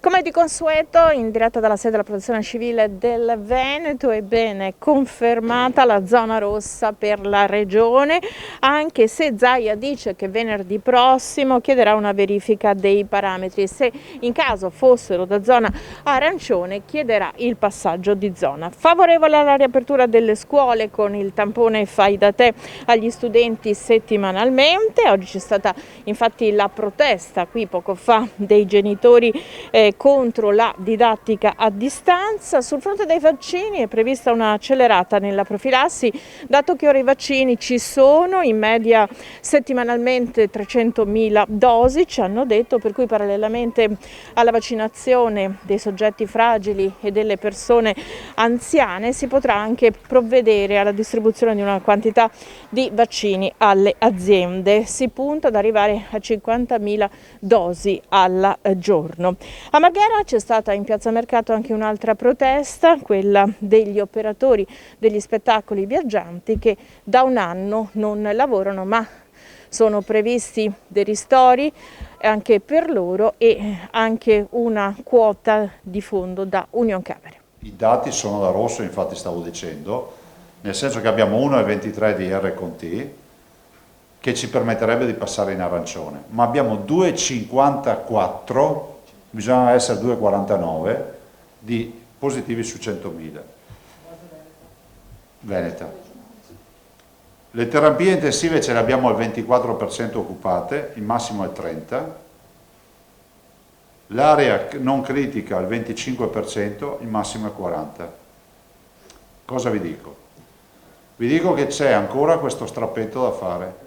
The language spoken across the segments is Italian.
Come di consueto, in diretta dalla sede della Protezione Civile del Veneto, ebbene, confermata la zona rossa per la regione, anche se Zaia dice che venerdì prossimo chiederà una verifica dei parametri e se in caso fossero da zona arancione chiederà il passaggio di zona. Favorevole alla riapertura delle scuole con il tampone fai da te agli studenti settimanalmente. Oggi c'è stata infatti la protesta qui poco fa dei genitori contro la didattica a distanza. Sul fronte dei vaccini è prevista una accelerata nella profilassi, dato che ora i vaccini ci sono, in media settimanalmente 300.000 dosi, ci hanno detto, per cui parallelamente alla vaccinazione dei soggetti fragili e delle persone anziane si potrà anche provvedere alla distribuzione di una quantità di vaccini alle aziende. Si punta ad arrivare a 50.000 dosi al giorno. A Marghera c'è stata in Piazza Mercato anche un'altra protesta, quella degli operatori degli spettacoli viaggianti che da un anno non lavorano, ma sono previsti dei ristori anche per loro e anche una quota di fondo da Unioncamere. I dati sono da rosso, infatti stavo dicendo, nel senso che abbiamo 1,23 di R/T che ci permetterebbe di passare in arancione, ma abbiamo 2,54, bisogna essere 2,49 di positivi su 100.000. Veneta. Le terapie intensive ce le abbiamo al 24% occupate, il massimo è il 30%, l'area non critica al 25%, il massimo è 40%. Cosa vi dico? Vi dico che c'è ancora questo strappetto da fare.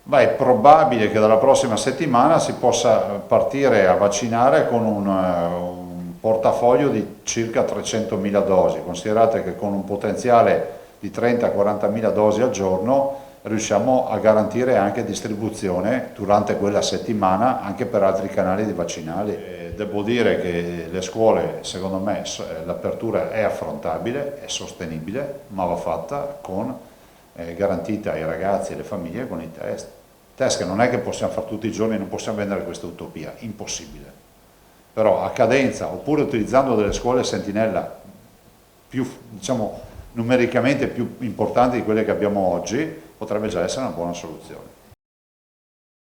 Ma è probabile che dalla prossima settimana si possa partire a vaccinare con un portafoglio di circa 300.000 dosi. Considerate che con un potenziale di 30-40.000 dosi al giorno riusciamo a garantire anche distribuzione durante quella settimana anche per altri canali di vaccinali. Devo dire che le scuole, secondo me, l'apertura è affrontabile, è sostenibile, ma va fatta con garantita ai ragazzi e alle famiglie con i test. Test che non è che possiamo fare tutti i giorni, non possiamo vendere questa utopia, impossibile. Però a cadenza, oppure utilizzando delle scuole sentinella più, diciamo, numericamente più importanti di quelle che abbiamo oggi, potrebbe già essere una buona soluzione.